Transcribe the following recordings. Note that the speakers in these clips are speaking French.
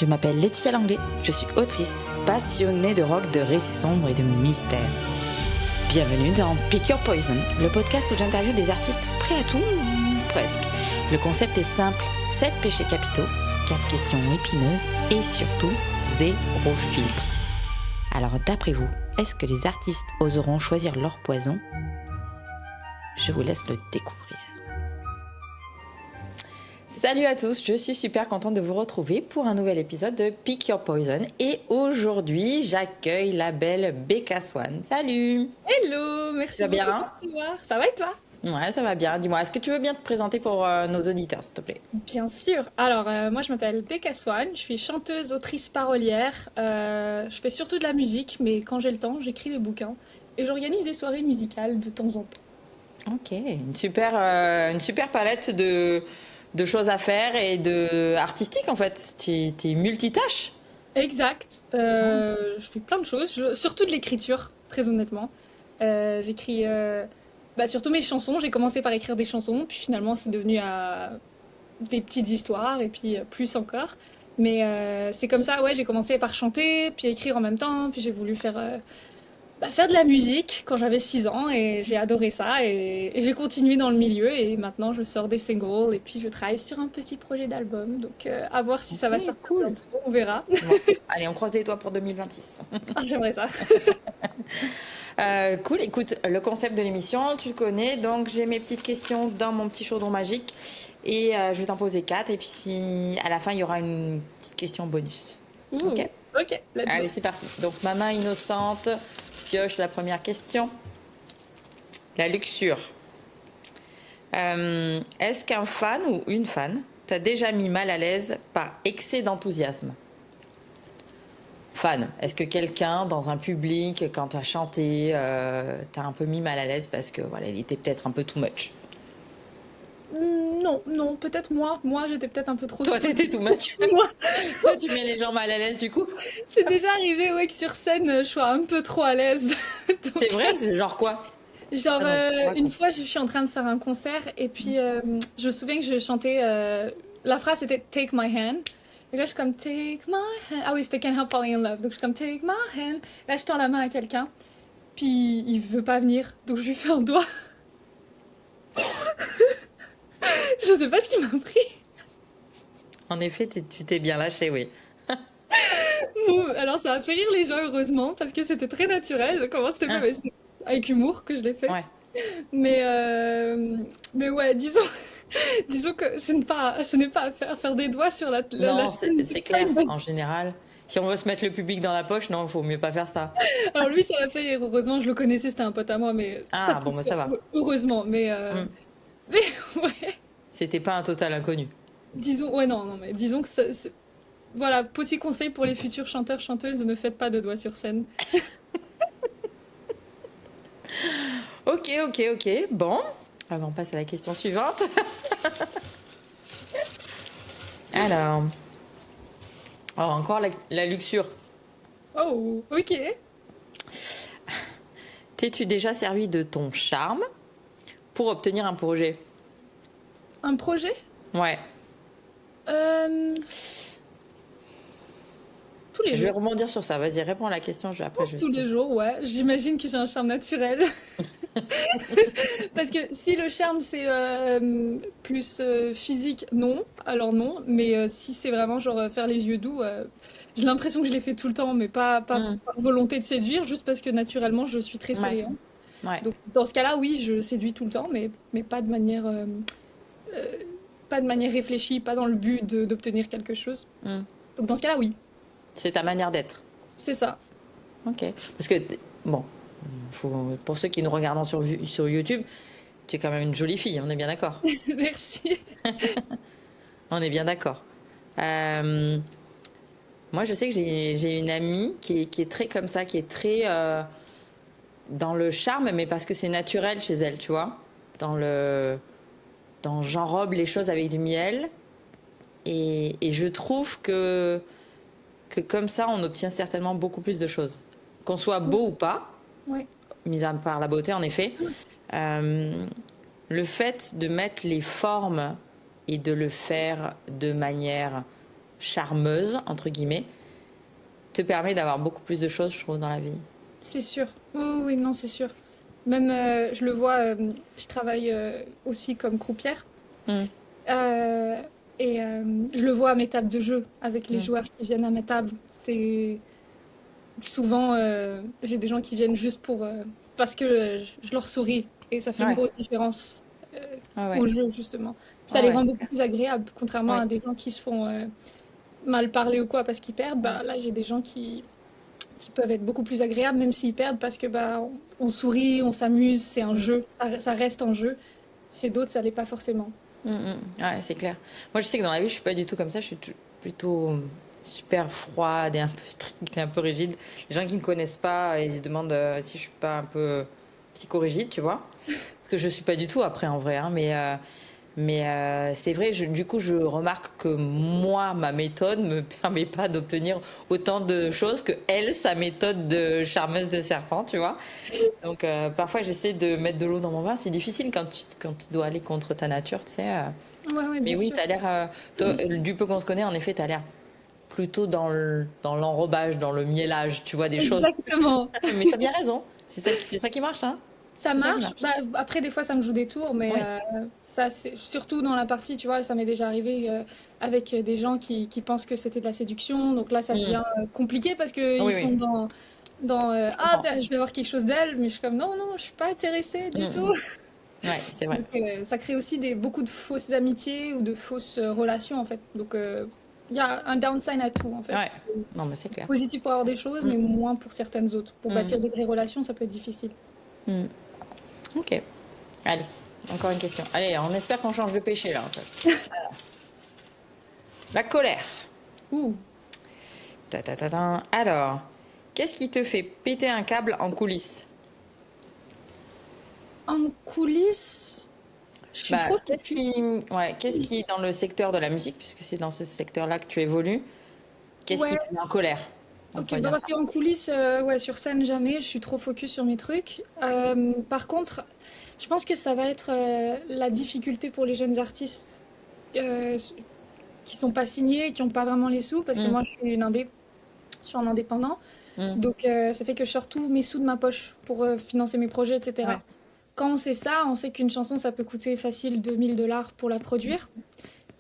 Je m'appelle Laetitia Langlais, je suis autrice, passionnée de rock, de récits sombres et de mystères. Bienvenue dans Pick Your Poison, le podcast où j'interviewe des artistes prêts à tout, presque. Le concept est simple, 7 péchés capitaux, 4 questions épineuses et surtout 0 filtre. Alors d'après vous, est-ce que les artistes oseront choisir leur poison ? Je vous laisse le découvrir. Salut à tous, je suis super contente de vous retrouver pour un nouvel épisode de Pick Your Poison. Et aujourd'hui, j'accueille la belle Becca Swan. Salut! Hello, merci beaucoup de me recevoir. Ça va et toi? Ouais, ça va bien. Dis-moi, est-ce que tu veux bien te présenter pour nos auditeurs, s'il te plaît? Bien sûr. Alors, moi, je m'appelle Becca Swan. Je suis chanteuse, autrice, parolière. Je fais surtout de la musique, mais quand j'ai le temps, j'écris des bouquins. Et j'organise des soirées musicales de temps en temps. Ok, une super palette de choses à faire et de artistique, en fait. Tu es multitâche. Exact. Je fais plein de choses, surtout de l'écriture, très honnêtement. J'écris surtout mes chansons. J'ai commencé par écrire des chansons, puis finalement, c'est devenu des petites histoires, et puis plus encore. Mais c'est comme ça, ouais, j'ai commencé par chanter, puis écrire en même temps, puis j'ai voulu faire de la musique quand j'avais 6 ans et j'ai adoré ça et j'ai continué dans le milieu et maintenant je sors des singles et puis je travaille sur un petit projet d'album donc à voir si ça va sortir cool. bientôt, on verra. Bon, allez, on croise les doigts pour 2026. Ah, j'aimerais ça. Cool, écoute, le concept de l'émission, tu le connais, donc j'ai mes petites questions dans mon petit chaudron magique et je vais t'en poser 4 et puis à la fin il y aura une petite question bonus. Ok, let's go. Allez, c'est parti. Donc ma main innocente pioche la première question. La luxure. Est-ce qu'un fan ou une fan t'a déjà mis mal à l'aise par excès d'enthousiasme ? Fan, est-ce que quelqu'un dans un public, quand tu as chanté, t'a un peu mis mal à l'aise parce que voilà, il était peut-être un peu too much ? Non, peut-être moi. Moi, j'étais peut-être un peu trop... Toi, t'étais too much. Moi, Toi, tu mets les gens mal à l'aise du coup. c'est déjà arrivé, ouais, que sur scène, je sois un peu trop à l'aise. Donc, C'est vrai, c'est genre quoi ? genre, non, une fois, je suis en train de faire un concert et puis je me souviens que je chantais... la phrase c'était « Take my hand ». Et là, je suis comme « Take my hand ». Ah oui, c'était « Can't help falling in love ». Donc, je suis comme « Take my hand ». Là, je tends la main à quelqu'un. Puis, il veut pas venir. Donc, je lui fais un doigt. Je sais pas ce qui m'a pris. En effet, tu t'es bien lâché, oui. Bon, alors, ça a fait rire les gens, heureusement, parce que c'était très naturel. Comment c'était fait? Mais c'était avec humour que je l'ai fait. Ouais. Mais ouais, disons que ce n'est pas à faire des doigts sur la Non, scène. c'est clair, en général. Si on veut se mettre le public dans la poche, non, il faut mieux pas faire ça. Alors lui, ça l'a fait rire. Heureusement, je le connaissais, c'était un pote à moi, mais Ah, bon, bah, ça va. heureusement, mais ouais. C'était pas un total inconnu. Disons, ouais, non, mais disons que voilà, petit conseil pour les futurs chanteurs, chanteuses, ne faites pas de doigts sur scène. Ok. Bon, on passe à la question suivante. Alors, encore la luxure. Oh, ok. T'es-tu déjà servi de ton charme pour obtenir un projet ? Un projet? Ouais. Tous les Je vais jours. rebondir sur ça. Vas-y, réponds à la question. Je pense tous les jours, ouais. J'imagine que j'ai un charme naturel. Parce que si le charme c'est plus physique, non, alors non. Mais si c'est vraiment genre faire les yeux doux, j'ai l'impression que je l'ai fait tout le temps, mais pas par volonté de séduire, juste parce que naturellement je suis très souriante. Ouais. Donc dans ce cas-là, oui, je séduis tout le temps, mais pas de manière réfléchie, pas dans le but d'obtenir quelque chose. Donc dans ce cas-là, oui. C'est ta manière d'être. C'est ça. Ok. Parce que, bon, pour ceux qui nous regardent sur YouTube, tu es quand même une jolie fille, on est bien d'accord. Merci. On est bien d'accord. Moi, je sais que j'ai une amie qui est très comme ça, qui est très dans le charme, mais parce que c'est naturel chez elle, tu vois. J'enrobe les choses avec du miel. Et je trouve que comme ça, on obtient certainement beaucoup plus de choses. Qu'on soit beau ou pas, Ouais. mis à part la beauté, en effet, le fait de mettre les formes et de le faire de manière charmeuse, entre guillemets, te permet d'avoir beaucoup plus de choses, je trouve, dans la vie. C'est sûr. Oui, oui, oui, non, c'est sûr. Même, je le vois, je travaille aussi comme croupière. Mm, Euh, et je le vois à mes tables de jeu, avec les mm. joueurs qui viennent à mes tables. C'est souvent, j'ai des gens qui viennent juste parce que je leur souris. Et ça fait une Ouais, grosse différence ouais, ouais, au jeu, justement. Ça ouais, les ouais, rend c'est beaucoup clair. plus agréables, contrairement Oui. à des gens qui se font mal parler ou quoi parce qu'ils perdent. Mm, Bah, là, j'ai des gens qui peuvent être beaucoup plus agréables, même s'ils perdent, parce que bah, on sourit, on s'amuse, c'est un mm, jeu, ça reste un jeu. Chez d'autres, ça l'est pas forcément. mm, Ouais, c'est clair. Moi, je sais que dans la vie, je suis pas du tout comme ça. Je suis plutôt super froide et un peu stricte et un peu rigide. Les gens qui me connaissent pas, ils se demandent si je suis pas un peu psychorigide, tu vois. Parce que je suis pas du tout après en vrai, hein, mais c'est vrai, du coup, je remarque que moi, ma méthode me permet pas d'obtenir autant de choses que elle, sa méthode de charmeuse de serpent, tu vois. Donc parfois, j'essaie de mettre de l'eau dans mon vin. C'est difficile quand tu dois aller contre ta nature, tu sais. Ouais, ouais, Mais bien oui, sûr. tu as l'air, du peu qu'on se connaît, en effet, tu as l'air plutôt dans l'enrobage, dans le miellage, tu vois, des choses. Exactement. Mais tu as bien raison. C'est ça qui marche, hein. Ça C'est ça qui marche. marche. Bah, après, des fois, ça me joue des tours, mais Oui. ça, c'est surtout dans la partie, tu vois, ça m'est déjà arrivé avec des gens qui pensent que c'était de la séduction. Donc là, ça devient Mm. compliqué parce qu'ils Oui, sont oui, dans je ah, comprends. ben, je vais avoir quelque chose d'elle, mais je suis comme non, non, je suis pas intéressée Mm, du tout. Ouais, c'est vrai. Donc, ça crée aussi beaucoup de fausses amitiés ou de fausses relations, en fait. Donc, il y a un downside à tout, en fait. Ouais. Non, mais c'est clair. Positif pour avoir des choses, Mm, mais moins pour certaines autres. Pour mm, bâtir des vraies relations, ça peut être difficile. mm. Ok. Allez, encore une question. Allez, on espère qu'on change de péché là, en fait. La colère. Ouh, Ta, ta, ta, ta. Alors, qu'est-ce qui te fait péter un câble en coulisses? en coulisses, je suis Bah, trop focus. qu'est-ce qui, dans le secteur de la musique, puisque c'est dans ce secteur-là que tu évolues, qu'est-ce qui Ouais, te met en colère? On ok, pourrait bah dire parce ça. qu'en coulisses, ouais, sur scène, jamais, je suis trop focus sur mes trucs. Par contre, je pense que ça va être la difficulté pour les jeunes artistes euh, qui sont pas signés, qui ont pas vraiment les sous, parce que Mm, moi, je suis en indépendant. mm, Donc, ça fait que je sors tous mes sous de ma poche pour financer mes projets, ouais. etc. Quand on sait ça, on sait qu'une chanson, ça peut coûter facile 2 000 $ pour la produire.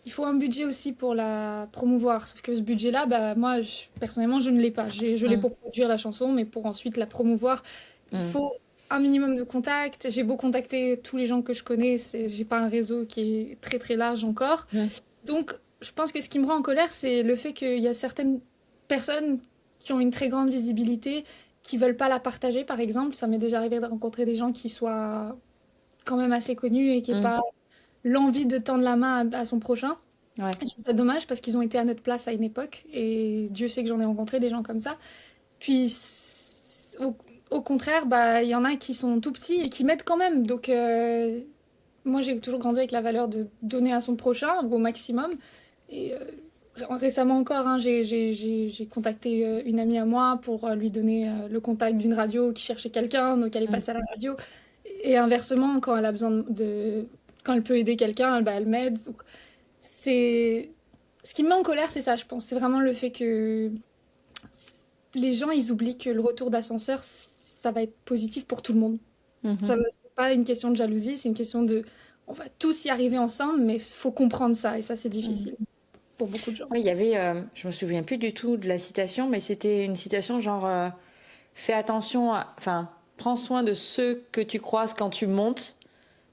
Il faut un budget aussi pour la promouvoir. Sauf que ce budget-là, bah, moi, personnellement, je ne l'ai pas. Je l'ai Mm, pour produire la chanson, mais pour ensuite la promouvoir, il mm, faut un minimum de contacts. J'ai beau contacter tous les gens que je connais, j'ai pas un réseau qui est très très large encore. mm, Donc, je pense que ce qui me rend en colère, c'est le fait qu'il y a certaines personnes qui ont une très grande visibilité, qui veulent pas la partager, par exemple. Ça m'est déjà arrivé de rencontrer des gens qui soient quand même assez connus et qui n'aient mm. pas l'envie de tendre la main à son prochain. Ouais. Et je trouve ça dommage parce qu'ils ont été à notre place à une époque et Dieu sait que j'en ai rencontré des gens comme ça. Puis au contraire, bah il y en a qui sont tout petits et qui m'aident quand même. Donc moi j'ai toujours grandi avec la valeur de donner à son prochain au maximum. Et récemment encore, hein, j'ai contacté une amie à moi pour lui donner le contact d'une radio qui cherchait quelqu'un, donc elle est Mm. passée à la radio. Et inversement, quand elle a besoin quand elle peut aider quelqu'un, bah, elle m'aide. Donc, c'est ce qui me met en colère, c'est ça, je pense. C'est vraiment le fait que les gens, ils oublient que le retour d'ascenseur, ça va être positif pour tout le monde. Mhm. Ça c'est pas une question de jalousie, c'est une question de on va tous y arriver ensemble, mais faut comprendre ça et ça c'est Mm. difficile pour beaucoup de gens. Oui, il y avait, je me souviens plus du tout de la citation, mais c'était une citation genre fais attention, enfin, prends soin de ceux que tu croises quand tu montes,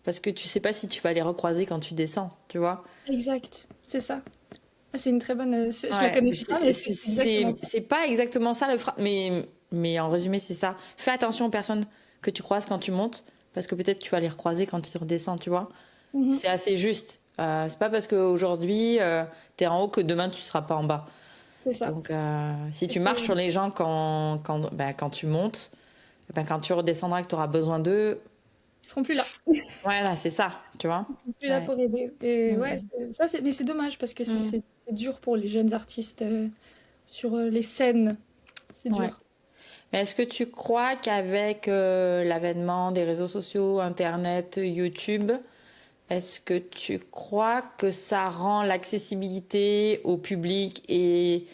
parce que tu sais pas si tu vas les recroiser quand tu descends, tu vois. Exact, c'est ça. Ah, c'est une très bonne. Je la Ouais, connaissais pas, mais c'est exactement ça. c'est pas exactement ça mais en résumé, c'est ça. Fais attention aux personnes que tu croises quand tu montes, parce que peut-être tu vas les recroiser quand tu redescends, tu vois. Mhm, C'est assez juste. C'est pas parce qu'aujourd'hui tu es en haut que demain tu seras pas en bas. c'est ça. Donc, si Et tu marches sur les gens quand tu montes, ben, quand tu redescendras et que tu auras besoin d'eux, ils seront plus là. voilà, c'est ça, tu vois. Ils sont plus là Ouais. pour aider. Et ouais, Mm, mais c'est dommage parce que mm, c'est dur pour les jeunes artistes sur les scènes. C'est ouais. dur. Mais est-ce que tu crois qu'avec l'avènement des réseaux sociaux, Internet, YouTube, est-ce que tu crois que ça rend l'accessibilité au public et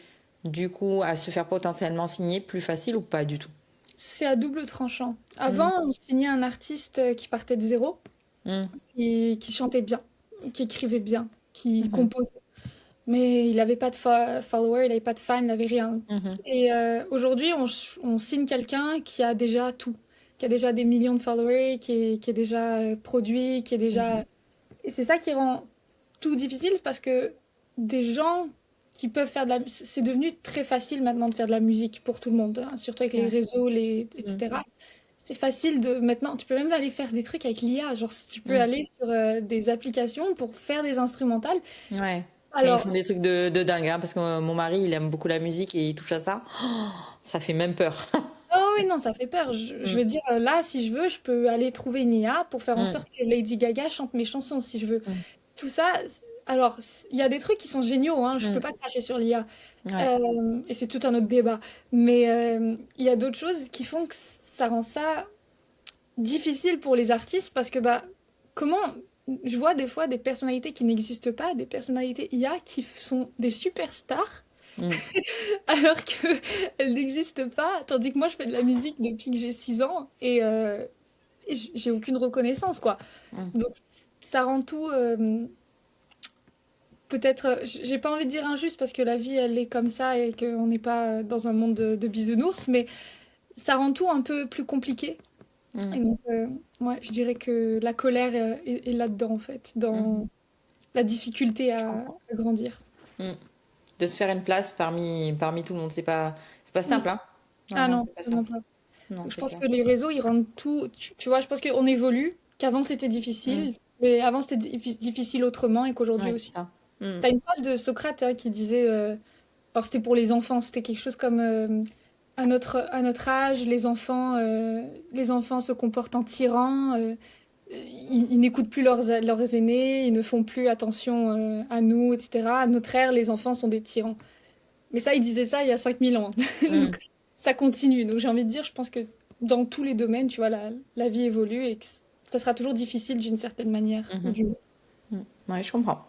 du coup à se faire potentiellement signer plus facile ou pas du tout? C'est à double tranchant. Mm, Avant, on signait un artiste qui partait de zéro, mm, qui chantait bien, qui écrivait bien, qui mhm, composait. Mais il n'avait pas de followers, il n'avait pas de fans, il n'avait rien. mhm, Et aujourd'hui, on signe quelqu'un qui a déjà tout, qui a déjà des millions de followers, qui est déjà produit, qui est mhm. déjà... Et c'est ça qui rend tout difficile parce que des gens qui peuvent faire de la... C'est devenu très facile maintenant de faire de la musique pour tout le monde, hein, surtout avec les Ouais. réseaux, Mm, etc. C'est facile de... Maintenant, tu peux même aller faire des trucs avec l'IA. Genre, si tu peux mm. aller sur des applications pour faire des instrumentales. Ouais. Et ils Alors, font des trucs de dingue, hein, parce que mon mari, il aime beaucoup la musique et il touche à ça. Oh, ça fait même peur. oh oui, non, ça fait peur. Je Mm, veux dire, là, si je veux, je peux aller trouver une IA pour faire en mm, sorte que Lady Gaga chante mes chansons, si je veux. mm, Tout ça, alors, il y a des trucs qui sont géniaux, hein, je peux mm. pas cracher sur l'IA. Ouais. Et c'est tout un autre débat. Mais il y a d'autres choses qui font que ça rend ça difficile pour les artistes parce que, bah, comment... Je vois des fois des personnalités qui n'existent pas, des personnalités IA qui sont des superstars Mm, alors qu'elles n'existent pas, tandis que moi je fais de la musique depuis que j'ai 6 ans et j'ai aucune reconnaissance, quoi. mm, Donc ça rend tout peut-être, j'ai pas envie de dire injuste parce que la vie elle est comme ça et qu'on n'est pas dans un monde de bisounours, mais ça rend tout un peu plus compliqué. Et mm, donc, ouais, je dirais que la colère est là-dedans en fait, mhm. dans la difficulté Je à comprends. grandir. Mm. De se faire une place parmi tout le monde, c'est pas Mm. simple, hein. Non, Ah non, non, c'est pas vraiment simple. pas. Non, Donc, je c'est pense clair. que les réseaux, ils rendent tout. Tu vois, je pense qu'on évolue, qu'avant c'était Mm. difficile, mais avant c'était difficile autrement et qu'aujourd'hui Ouais, c'est aussi. ça. Mm. T'as une phrase de Socrate hein, qui disait, alors c'était pour les enfants, c'était quelque chose comme à notre âge, les enfants se comportent en tyrans, ils n'écoutent plus leurs aînés, ils ne font plus attention à nous, etc. À notre ère, les enfants sont des tyrans. Mais ça, il disait ça il y a 5000 ans. Mm. Donc, ça continue. Donc, j'ai envie de dire, je pense que dans tous les domaines, tu vois, la vie évolue et que ça sera toujours difficile d'une certaine manière ou Mhm. d'une autre. Mm. Ouais, je comprends.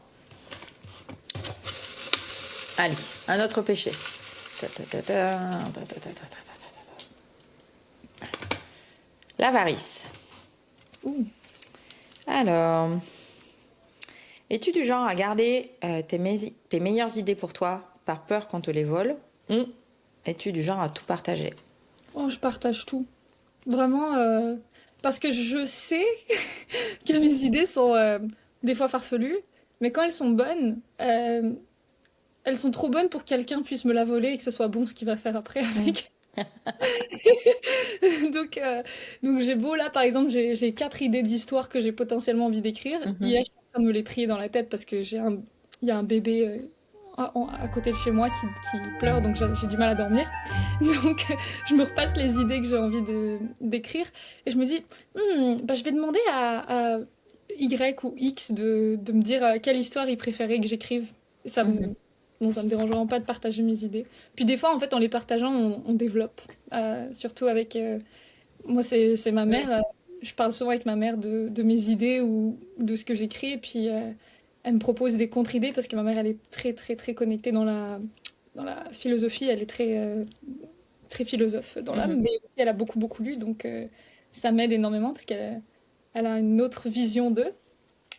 Allez, un autre péché. Ta, ta, ta, ta, ta, ta, ta, ta, ta, ta. L'avarice. Ouh. Alors, es-tu du genre à garder tes meilleures idées pour toi par peur qu'on te les vole ou es-tu du genre à tout partager? Oh, je partage tout. Vraiment, parce que je sais que mes idées sont des fois farfelues, mais quand elles sont bonnes, elles sont trop bonnes pour que quelqu'un puisse me la voler et que ce soit bon ce qu'il va faire après Mm. avec. Donc, donc j'ai beau là, par exemple, j'ai 4 idées d'histoire que j'ai potentiellement envie d'écrire. Mhm. Hier, je suis en train de me les trier dans la tête parce que il y a un bébé à côté de chez moi qui pleure, donc j'ai du mal à dormir. Donc, je me repasse les idées que j'ai envie d'écrire et je me dis, bah, je vais demander à Y ou X de me dire quelle histoire il préférait que j'écrive. Ça me, Mhm. non, ça me dérange vraiment pas de partager mes idées. Puis des fois, en fait, en les partageant, on développe. Surtout avec... moi, c'est ma Mm. mère. Je parle souvent avec ma mère de mes idées ou de ce que j'écris. Et puis, elle me propose des contre-idées parce que ma mère, elle est très, très, très connectée dans la philosophie. Elle est très, très philosophe dans l'âme. Mhm. Mais aussi, elle a beaucoup, beaucoup lu. Donc, ça m'aide énormément parce elle a une autre vision d'eux.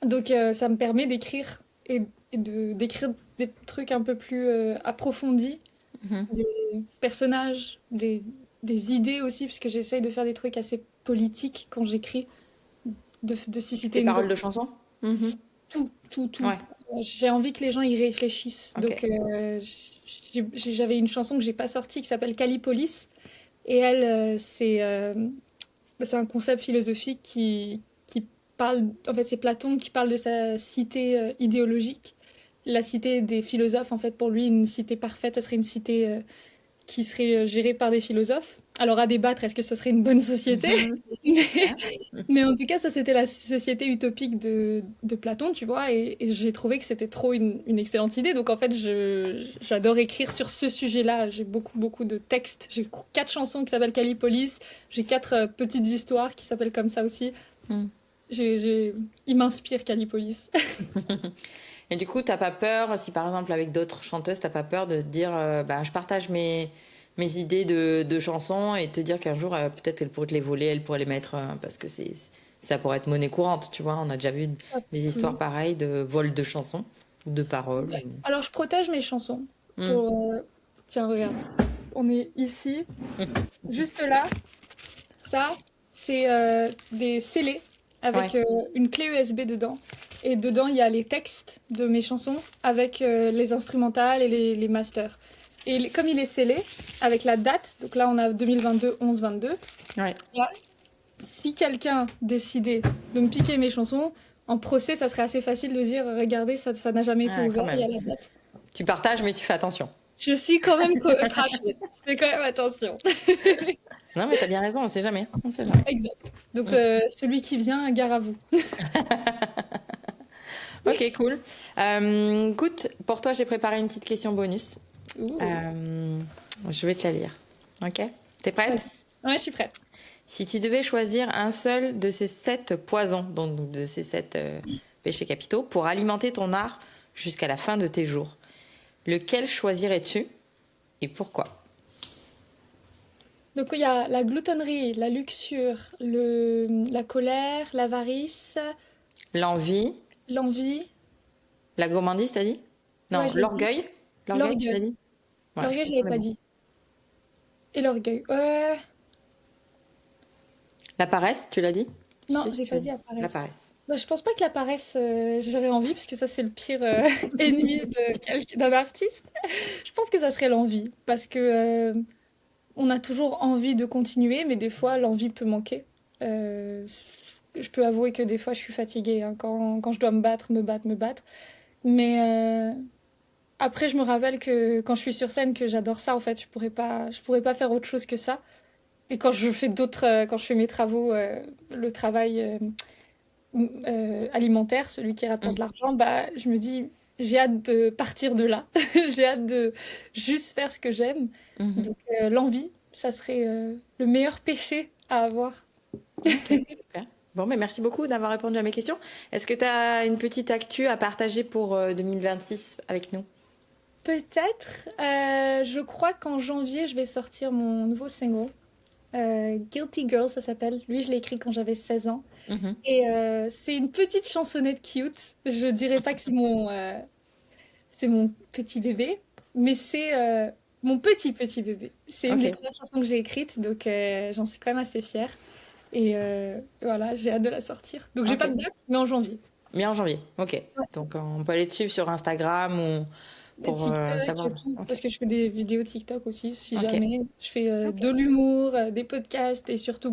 Donc, ça me permet d'écrire d'écrire des trucs un peu plus approfondis, Mhm. des personnages, des idées aussi, puisque j'essaye de faire des trucs assez politiques quand j'écris, de susciter Tes une paroles de réflexion. chansons? Mhm. Tout, tout, tout. Ouais, J'ai envie que les gens y réfléchissent. Donc, ok. j'avais une chanson que j'ai pas sortie qui s'appelle Callipolis. Et elle, c'est un concept philosophique qui parle. En fait, c'est Platon qui parle de sa cité idéologique. La cité des philosophes, en fait, pour lui, une cité parfaite, ça serait une cité qui serait gérée par des philosophes. Alors, à débattre, est-ce que ce serait une bonne société? Mhm. Mais, Ouais. mais en tout cas, ça, c'était la société utopique de Platon, tu vois, et j'ai trouvé que c'était trop une excellente idée. Donc, en fait, j'adore écrire sur ce sujet-là. J'ai beaucoup, beaucoup de textes. J'ai 4 chansons qui s'appellent Callipolis. J'ai 4 petites histoires qui s'appellent comme ça aussi. Mm. il m'inspire Calipolis. Et du coup, t'as pas peur, si par exemple avec d'autres chanteuses, t'as pas peur de te dire, je partage mes idées de chansons et te dire qu'un jour, peut-être qu'elle pourrait te les voler, elle pourrait les mettre, parce que ça pourrait être monnaie courante, tu vois. On a déjà vu des histoires pareilles de vol de chansons, ou de paroles. Ouais. Alors, je protège mes chansons. Hmm. Tiens, regarde. On est ici, juste là. Ça, c'est des scellés avec Ouais. une clé USB dedans. Et dedans, il y a les textes de mes chansons avec les instrumentales et les masters. Et comme il est scellé, avec la date, donc là on a 2022, 11-22, Ouais. si quelqu'un décidait de me piquer mes chansons, en procès, ça serait assez facile de dire, regardez, ça n'a jamais été Ah, quand ouvert, il y a même. la date. Tu partages, mais tu fais attention. Je suis quand même crachée. Fais quand même attention. Non, mais t'as bien raison, on sait jamais. On sait jamais. Exact. Donc, celui qui vient, gare à vous. Ok, cool. Écoute, pour toi, j'ai préparé une petite question bonus. Ouh. Je vais te la lire. Ok? T'es prête? Ouais, je suis prête. Si tu devais choisir un seul de ces 7 poisons, donc de ces 7 péchés capitaux, pour alimenter ton art jusqu'à la fin de tes jours, lequel choisirais-tu et pourquoi? Donc, il y a la gloutonnerie, la luxure, la colère, l'avarice, L'envie, l'envie. la gourmandise, t'as dit? Non, Ouais, je l'ai dit. l'orgueil. L'orgueil, tu l'as L'orgueil. dit? Ouais, je L'orgueil, je pense l'avais qu'on est pas bon. dit. Et l'orgueil. La paresse, tu l'as dit? Non, Oui, j'ai tu pas l'as dit dit. la La paresse. paresse. Bah, je pense pas que la paresse, j'aurais envie, parce que ça, c'est le pire ennemi d'un artiste. Je pense que ça serait l'envie, parce que on a toujours envie de continuer, mais des fois, l'envie peut manquer. Euh, je peux avouer que des fois, je suis fatiguée hein, quand je dois me battre, me battre, me battre. Mais après, je me rappelle que quand je suis sur scène, que j'adore ça, en fait, je pourrais pas faire autre chose que ça. Et quand je fais quand je fais mes travaux, le travail alimentaire, celui qui rapporte Mm. de l'argent, bah, je me dis, j'ai hâte de partir de là. J'ai hâte de juste faire ce que j'aime. Mhm. Donc, l'envie, ça serait le meilleur péché à avoir. Ok, super. Bon, mais merci beaucoup d'avoir répondu à mes questions. Est-ce que tu as une petite actu à partager pour 2026 avec nous? Peut-être, je crois qu'en janvier, je vais sortir mon nouveau single. Guilty Girl, ça s'appelle. Lui, je l'ai écrit quand j'avais 16 ans. Mhm. Et c'est une petite chansonnette cute. Je dirais pas que c'est mon petit bébé, mais c'est mon petit bébé. C'est une des Ok, premières chansons que j'ai écrites, donc j'en suis quand même assez fière. Et voilà, j'ai hâte de la sortir. Donc j'ai pas de ok. date, mais en janvier. Mais en janvier, ok. Ouais. Donc on peut aller te suivre sur Instagram ou Et pour TikTok savoir. et tout, Ok, parce que je fais des vidéos TikTok aussi, si ok, jamais. Je fais ok. de l'humour, des podcasts et surtout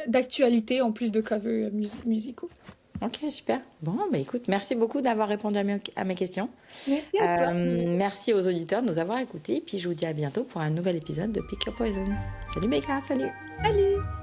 d'actualités en plus de covers musicaux. Ok, super. Bon, bah écoute, merci beaucoup d'avoir répondu à mes questions. Merci à toi. Merci aux auditeurs de nous avoir écoutés. Puis je vous dis à bientôt pour un nouvel épisode de Pick Your Poison. Salut Becca, salut. Salut!